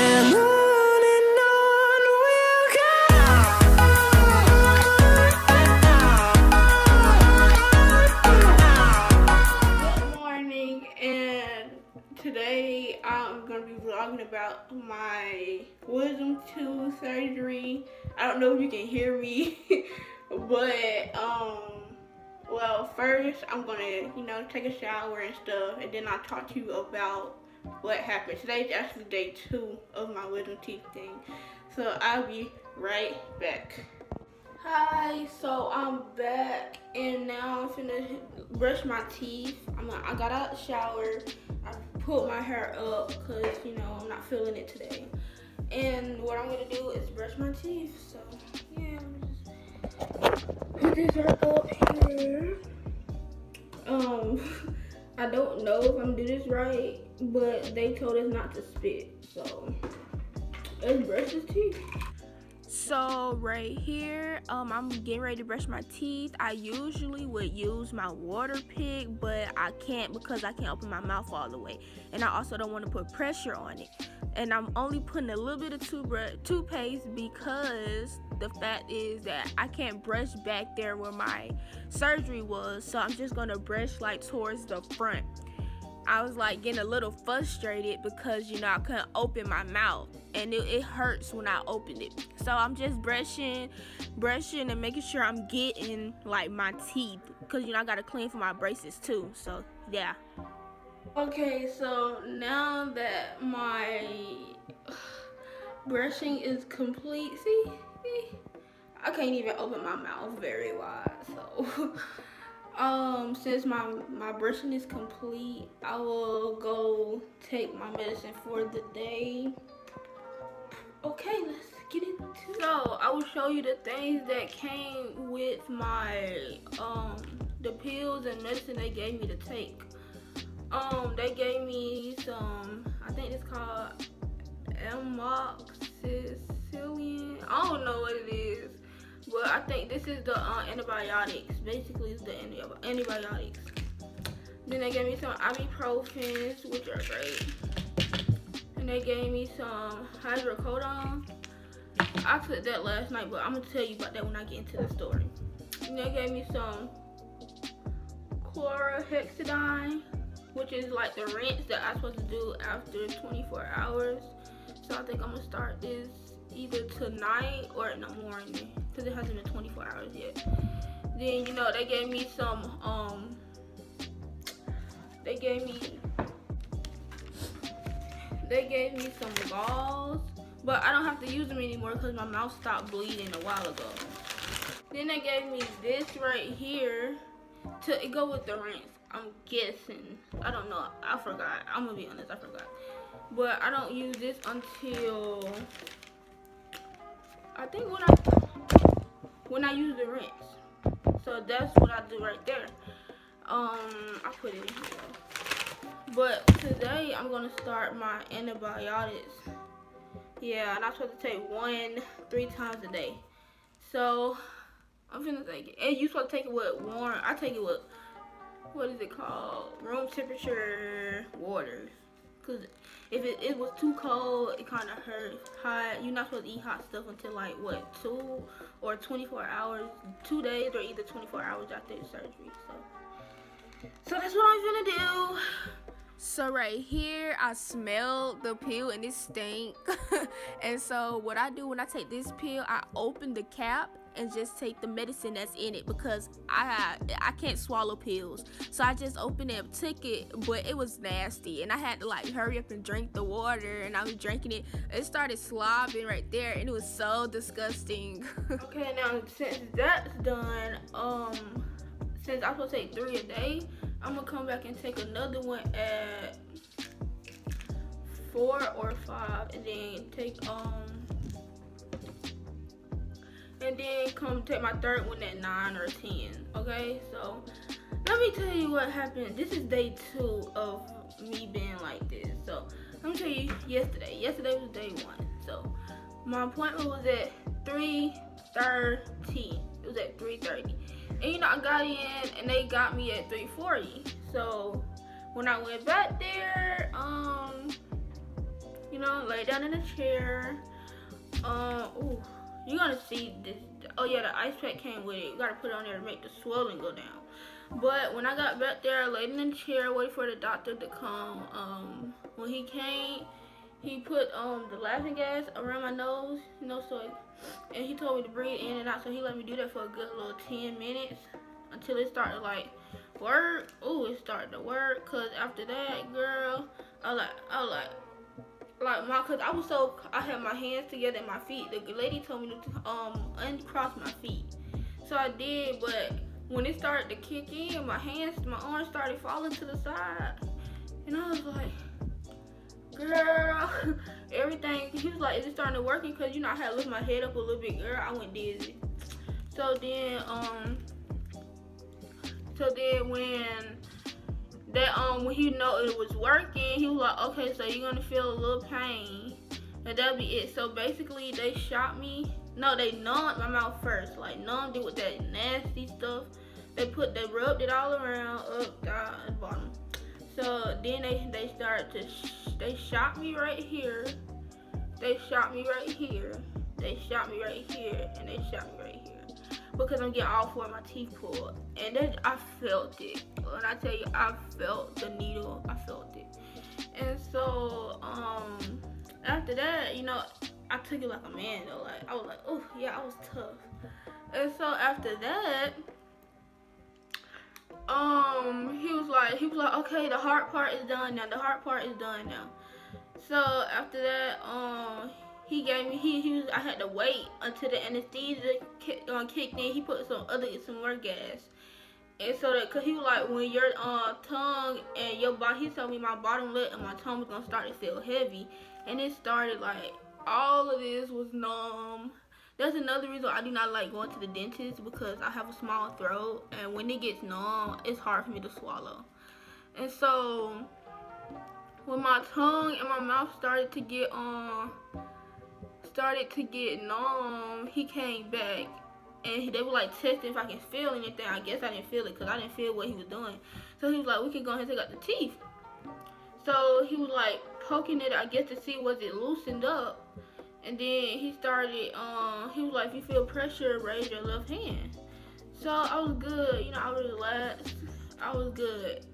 and on we'll go. Good morning, and today I'm going to be vlogging about my wisdom tooth surgery. I don't know if you can hear me, but well, first I'm gonna, take a shower and stuff, and then I'll talk to you about what happened. Today's actually day 2 of my wisdom teeth thing, so I'll be right back. Hi, so I'm back, and now I'm finna brush my teeth. I got out the shower, I put my hair up because, I'm not feeling it today. And what I'm gonna do is brush my teeth, so yeah, put this right up here. I don't know if I'm doing this right, but they told us not to spit, so let's brush his teeth. So right here, I'm getting ready to brush my teeth. I usually would use my water pick, but I can't because I can't open my mouth all the way, and I also don't want to put pressure on it. And I'm only putting a little bit of toothpaste because the fact is that I can't brush back there where my surgery was, so I'm just gonna brush like towards the front. I was like getting a little frustrated because I couldn't open my mouth, and it hurts when I open it. So I'm just brushing and making sure I'm getting like my teeth, because I gotta clean for my braces too. So yeah. Okay, so now that my brushing is complete, see, I can't even open my mouth very wide. So since my brushing is complete, I will go take my medicine for the day. Okay, let's get into it. So I will show you the things that came with my the pills and medicine they gave me to take. They gave me some, I think it's called amoxicillin. I don't know what it is, but I think this is the antibiotics. Basically, it's the antibiotics. Then they gave me some ibuprofens, which are great. And they gave me some hydrocodone. I took that last night, but I'm gonna tell you about that when I get into the story. And they gave me some chlorhexidine, which is like the rinse that I'm supposed to do after 24 hours. So I think I'm gonna start this either tonight or in the morning, because it hasn't been 24 hours yet. Then they gave me some they gave me some gauze, but I don't have to use them anymore because my mouth stopped bleeding a while ago. Then they gave me this right here to go with the rinse. I'm guessing, I don't know, I forgot. I'm gonna be honest, I forgot. But I don't use this until I think when I use the rinse. So that's what I do right there. I put it in here. But today I'm gonna start my antibiotics. Yeah, and I'm supposed to take 1 3 times a day. So I'm gonna take it. And you supposed to take it with warm. I take it with, what is it called? Room temperature water. Cause if it was too cold, it kind of hurts. Hot, you're not supposed to eat hot stuff until like what, 2 or 24 hours, 2 days, or either 24 hours after the surgery. So that's what I'm gonna do. So right here, I smelled the pill and it stank. And so what I do when I take this pill, I open the cap and just take the medicine that's in it, because I can't swallow pills. So I just opened it, took it, but it was nasty, and I had to like hurry up and drink the water, and I was drinking it. It started slobbing right there, and it was so disgusting. Okay, now since that's done, since I'm supposed to take 3 a day, I'm gonna come back and take another one at 4 or 5, and then take and then come take my 3rd one at 9 or 10. Okay, so let me tell you what happened. This is day 2 of me being like this. So let me tell you yesterday. Yesterday was day 1. So my appointment was at 3:30. It was at 3:30. And I got in and they got me at 3:40. So when I went back there, know, lay down in a chair. Ooh, you're gonna see this. Oh yeah, the ice pack came with it. You gotta put it on there to make the swelling go down. But when I got back there, I laid in the chair, waited for the doctor to come. When he came, he put the laughing gas around my nose, you know, and he told me to breathe in and out. So he let me do that for a good little 10 minutes until it started to like work. Ooh, it started to work. Cause after that, girl, cause I had my hands together and my feet. The lady told me to uncross my feet, so I did. But when it started to kick in, my arms started falling to the side, and I was like, girl, everything. He was like, is it starting to work? Because you know I had to lift my head up a little bit, girl. I went dizzy. So then when he know it was working, he was like, okay, so you're gonna feel a little pain, and that'll be it. So basically, they shot me. No, they numbed my mouth first, like numbed it with that nasty stuff. They rubbed it all around, up, down, and bottom. So then they shot me right here. They shot me right here. They shot me right here, and they shot me right here. Because I'm getting all four of my teeth pulled. And then I felt it. When I tell you, I felt the needle. I felt it. And so, after that, you know, I took it like a man, though. Like, I was like, oh, yeah, I was tough. And so, after that, he was like, okay, the hard part is done now. The hard part is done now. So, after that, he gave me, I had to wait until the anesthesia kicked in. He put some more gas. And so that, cause he was like, when your tongue and your body, he told me my bottom lip and my tongue was gonna start to feel heavy. And it started like, all of this was numb. That's another reason I do not like going to the dentist, because I have a small throat. And when it gets numb, it's hard for me to swallow. And so, when my tongue and my mouth started to get numb, he came back and they were like testing if I can feel anything. I guess I didn't feel it because I didn't feel what he was doing. So he was like, we can go ahead and take out the teeth. So he was like poking it, I guess, to see was it loosened up. And then he started, he was like, if you feel pressure, raise your left hand. So I was good, you know, I was relaxed. I was good.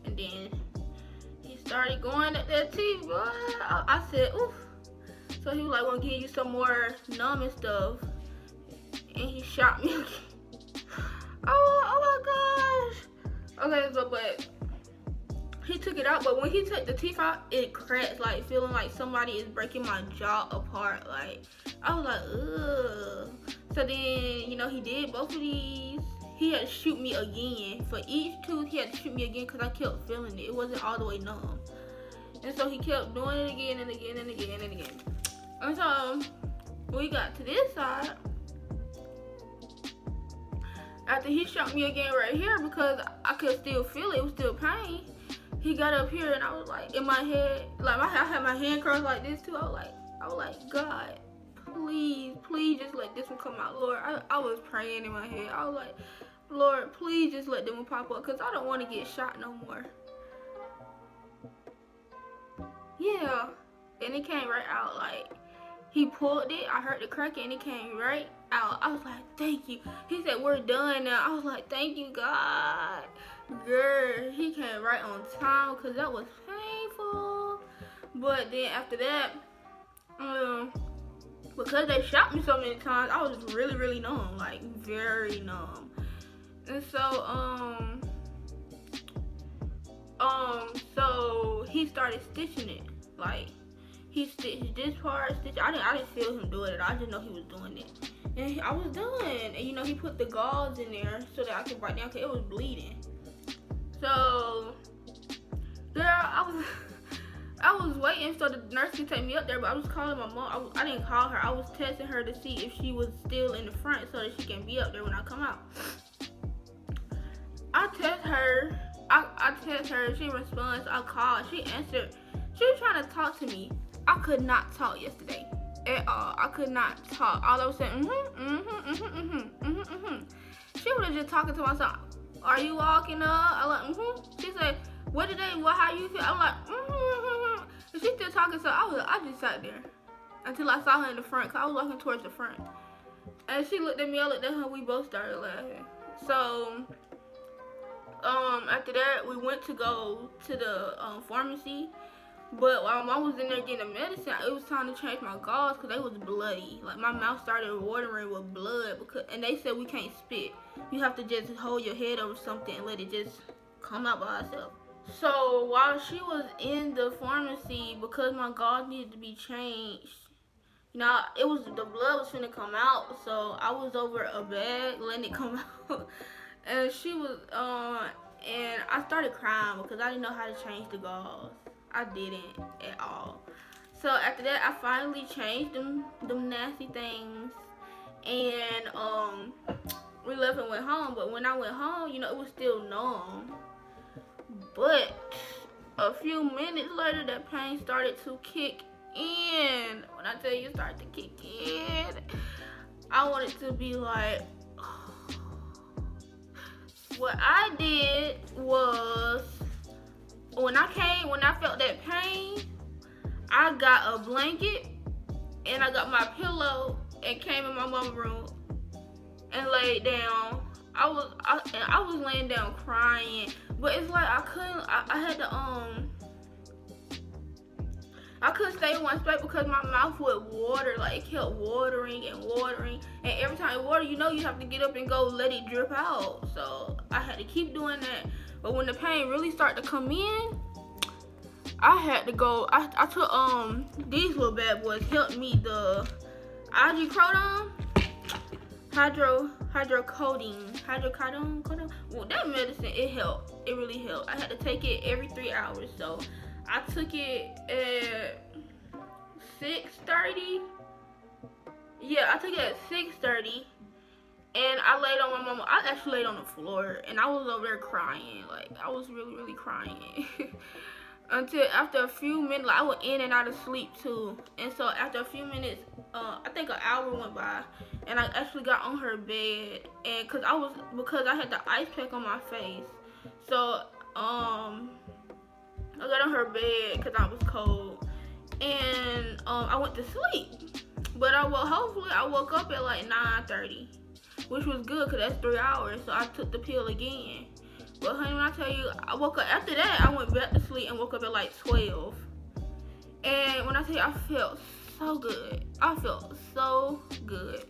And then he started going at that teeth, boy. I said, oof. So he was like, wanna give you some more numbing stuff. And he shot me again. Oh my gosh. Okay, so but he took it out, but when he took the teeth out, it cracked, like feeling like somebody is breaking my jaw apart. Like, I was like, ugh. So then, you know, he did both of these. He had to shoot me again. For each tooth, he had to shoot me again because I kept feeling it. It wasn't all the way numb. And so he kept doing it again and again and again and again. And so we got to this side. After he shot me again right here, because I could still feel it, it was still pain. He got up here and I was like, in my head, like I had my hand crossed like this too. I was like, God, please just let this one come out, Lord. I was praying in my head. I was like, Lord, please just let them one pop up, because I don't want to get shot no more. Yeah, and it came right out. Like, he pulled it, I heard the cracking, and it came right out. I was like, thank you. He said, we're done now. I was like, thank you, God. Girl, he came right on time, because that was painful. But then after that, because they shot me so many times, I was really, really numb, like very numb. And so, so he started stitching it. Like, he stitched this part, I didn't feel him doing it. I just know he was doing it. And I was done. And you know, he put the gauze in there so that I could write down, because it was bleeding. So, girl, I was waiting so the nurse could take me up there, but I was calling my mom. I didn't call her. I was texting her to see if she was still in the front so that she can be up there when I come out. I text her. I text her. She responds. I called. She answered. She was trying to talk to me. I could not talk yesterday at all. I could not talk. All I was saying, She was just talking to myself. Are you walking up? I like, She said, how you feel? I'm like, And she still talking, so I just sat there until I saw her in the front, cause I was walking towards the front. And she looked at me, I looked at her, we both started laughing. So, after that, we went to go to the pharmacy. But while I was in there getting the medicine, it was time to change my gauze because they was bloody. Like, my mouth started watering with blood. And they said we can't spit. You have to just hold your head over something and let it just come out by itself. So, while she was in the pharmacy, because my gauze needed to be changed, you know, the blood was finna come out. So, I was over a bag letting it come out. And she was, and I started crying because I didn't know how to change the gauze. I didn't at all. So after that, I finally changed them nasty things, and we left and went home. But when I went home, you know, it was still numb. But a few minutes later, that pain started to kick in. When I tell you it started to kick in, I wanted to be like, what I did was, when I felt that pain, I got a blanket and I got my pillow and came in my mama's room and laid down. I was laying down crying, but it's like I couldn't stay in one spot because my mouth would water. Like, it kept watering and watering, and every time it watered, you know, you have to get up and go let it drip out. So I had to keep doing that. But when the pain really started to come in, I had to go. I took these little bad boys helped me, the hydrocodone, hydrocodone. Well, that medicine, it helped. It really helped. I had to take it every 3 hours. So I took it at 6:30. Yeah, I took it at 6:30. And I laid on my mama. I actually laid on the floor, and I was over there crying. Like, I was really, really crying. Until after a few minutes, like, I was in and out of sleep too. And so after a few minutes, I think an hour went by, and I actually got on her bed. And because I had the ice pack on my face, so I got on her bed because I was cold, and I went to sleep. But hopefully I woke up at like 9:30. Which was good because that's 3 hours, so I took the pill again. But honey, when I tell you, I woke up after that, I went back to sleep and woke up at like 12. And when I tell you, I felt so good. I felt so good.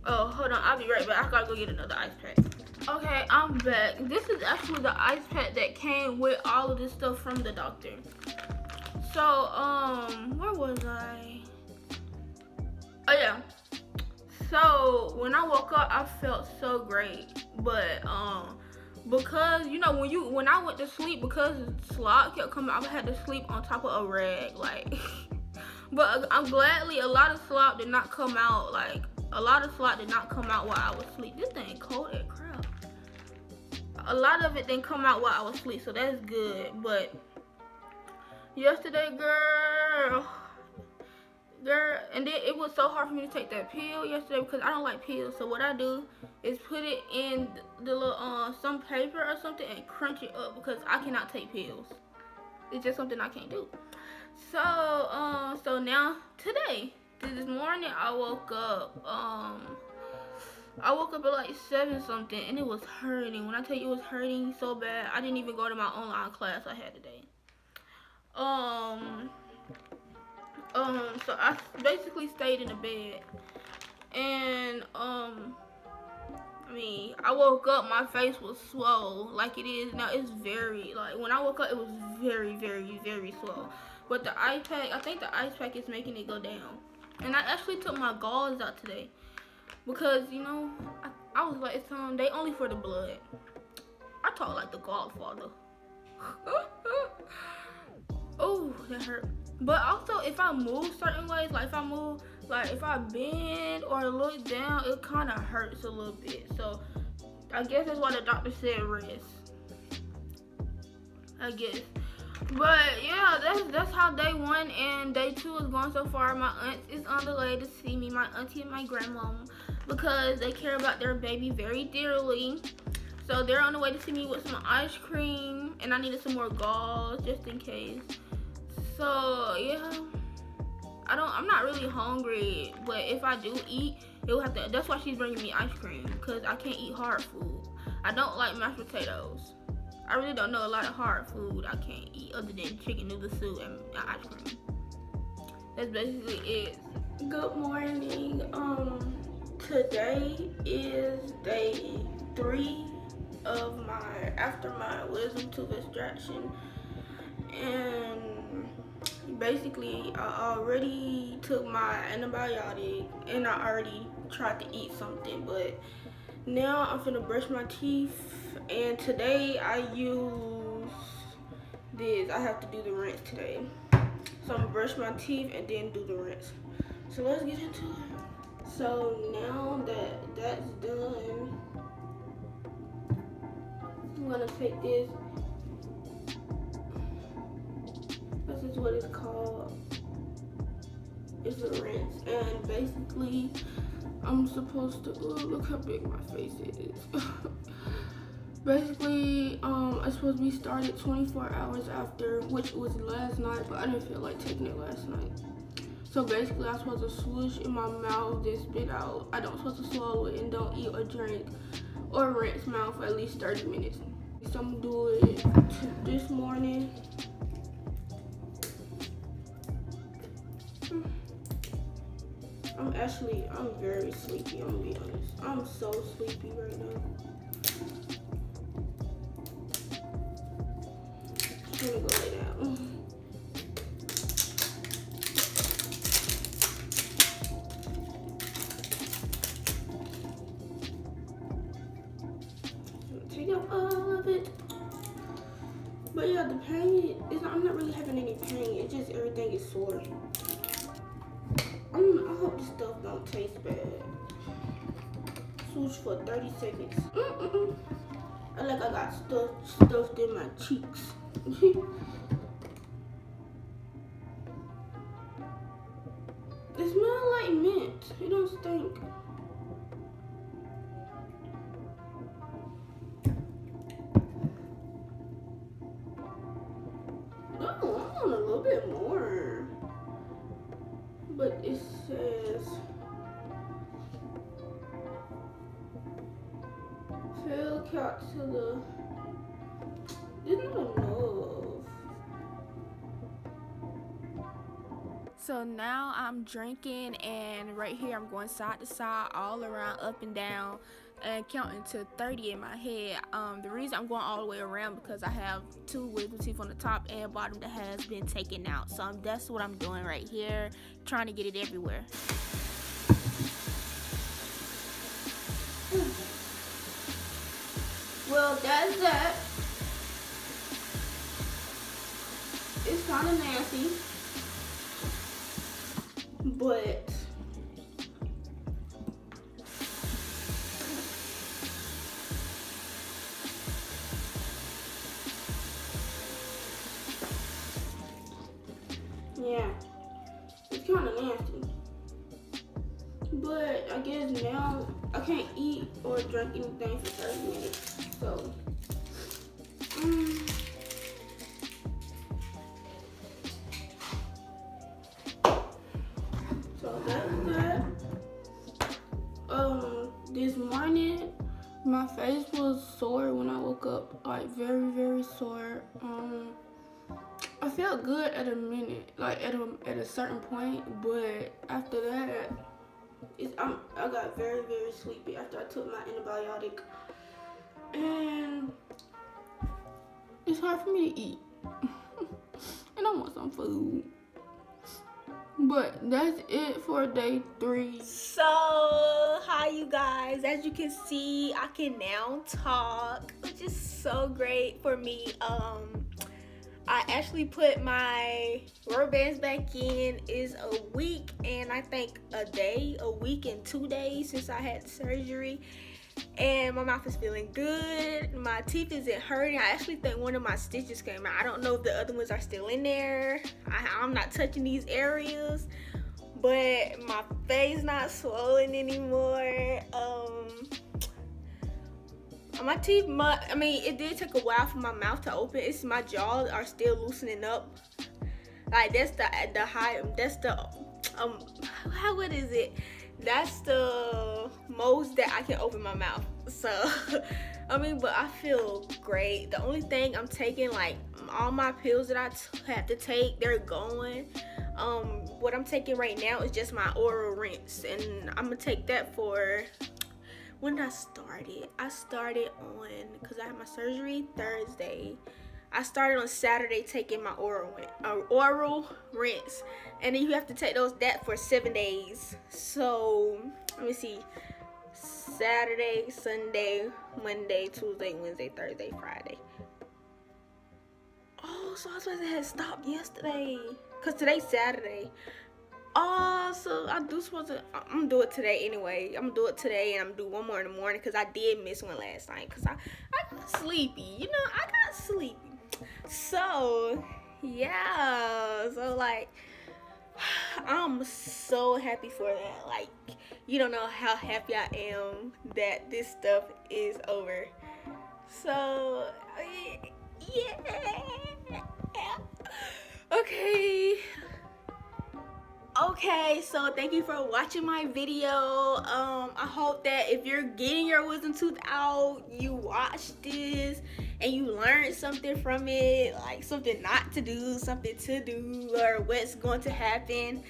Oh, hold on, I'll be right back. I gotta go get another ice pack. Okay, I'm back. This is actually the ice pack that came with all of this stuff from the doctor. So, where was I? Oh yeah. So when I woke up, I felt so great. But because, you know, when I went to sleep, because slop kept coming, I had to sleep on top of a rag, like. But I'm gladly, a lot of slop did not come out. Like, a lot of slop did not come out while I was asleep. This thing cold as crap. A lot of it didn't come out while I was asleep, so that's good. But yesterday, girl, and then it was so hard for me to take that pill yesterday because I don't like pills. So what I do is put it in the little some paper or something and crunch it up because I cannot take pills. It's just something I can't do. So so now today, this morning I woke up at like 7 something, and it was hurting. When I tell you it was hurting so bad, I didn't even go to my online class I had today. So I basically stayed in the bed, and I mean, I woke up, my face was swole like it is now. It's very, like, when I woke up, it was very, very, very swole. But the ice pack, I think the ice pack is making it go down. And I actually took my gauze out today because, you know, I was like, they only for the blood. I talk like the Godfather. Oh, that hurt. But also, if I move certain ways, like if I bend or look down, it kind of hurts a little bit. So I guess that's why the doctor said rest, I guess. But yeah, that's how day 1 and day 2 is going so far. My aunt is on the way to see me, my auntie and my grandmom, because they care about their baby very dearly. So they're on the way to see me with some ice cream and I needed some more gauze just in case. So yeah, I'm not really hungry, but if I do eat, it will have to. That's why she's bringing me ice cream, because I can't eat hard food. I don't like mashed potatoes. I really don't know a lot of hard food I can't eat other than chicken noodle soup and ice cream. That's basically it. Good morning. Today is day 3 of after my wisdom tooth extraction, and basically I already took my antibiotic and I already tried to eat something, but now I'm finna brush my teeth, and today I use this. I have to do the rinse today, so I'm gonna brush my teeth and then do the rinse. So let's get into it. So now that that's done, I'm gonna take this. This is what it's called. It's a rinse, and basically I'm supposed to, look how big my face is. Basically, I'm supposed to be started 24 hours after, which was last night, but I didn't feel like taking it last night. So basically, I'm supposed to swoosh in my mouth, then spit out. I don't supposed to swallow it, and don't eat or drink or rinse mouth for at least 30 minutes. So I'm gonna do it this morning. I'm very sleepy, I'm gonna be honest. I'm so sleepy right now. I'm gonna go lay down. Take out all of it. But yeah, the pain is, I'm not really having any pain. It's just everything is sore. I hope this stuff don't taste bad. Swoosh for 30 seconds. I like I got stuffed in my cheeks. It smells like mint. It don't stink. Oh, I want a little bit more. But it says fill capsule. There's not enough. So now I'm drinking, and right here I'm going side to side, all around, up and down, and counting to 30 in my head. The reason I'm going all the way around because I have 2 wisdom teeth on the top and bottom that has been taken out. So that's what I'm doing right here, trying to get it everywhere. Well, that's that. It's kind of nasty, but yeah, it's kind of nasty. But I guess now I can't eat or drink anything for 30 minutes. So, so that's that. This morning my face was sore when I woke up, like very, very sore. I felt good at a minute, like at a certain point, but after that, I got very, very sleepy after I took my antibiotic, and it's hard for me to eat, and I want some food. But that's it for day 3. So, hi you guys. As you can see, I can now talk, which is so great for me. I actually put my rubber bands back in. Is a week and I think a week and 2 days since I had surgery. And my mouth is feeling good. My teeth isn't hurting. I actually think one of my stitches came out. I don't know if the other ones are still in there. I'm not touching these areas. But my face not swollen anymore. My teeth, I mean, it did take a while for my mouth to open. It's my jaws are still loosening up. Like that's the high. That's the what is it? That's the most that I can open my mouth. So, I mean, but I feel great. The only thing I'm taking, like all my pills that I have to take, they're going. What I'm taking right now is just my oral rinse, and I'm gonna take that for. When did I start it? I started on, because I had my surgery Thursday. I started on Saturday taking my oral rinse. And then you have to take that for 7 days. So, let me see. Saturday, Sunday, Monday, Tuesday, Wednesday, Thursday, Friday. Oh, so I was supposed to have stopped yesterday. Because today's Saturday. Oh, so I'm gonna do it today anyway. I'm gonna do it today, and I'm gonna do one more in the morning because I did miss one last night because I got sleepy. You know, I got sleepy. So, yeah. So, like, I'm so happy for that. Like, you don't know how happy I am that this stuff is over. So, yeah. Okay, so thank you for watching my video. I hope that if you're getting your wisdom tooth out, you watched this and you learned something from it, like something not to do, something to do, or what's going to happen.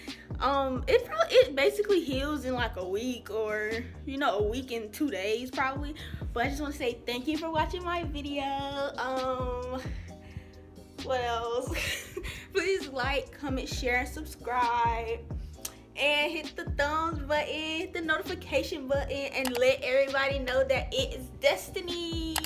It basically heals in like a week, or a week and 2 days probably. But I just want to say thank you for watching my video. What else? Please like, comment, share, and subscribe. And hit the thumbs button, hit the notification button, and let everybody know that it is Destiny.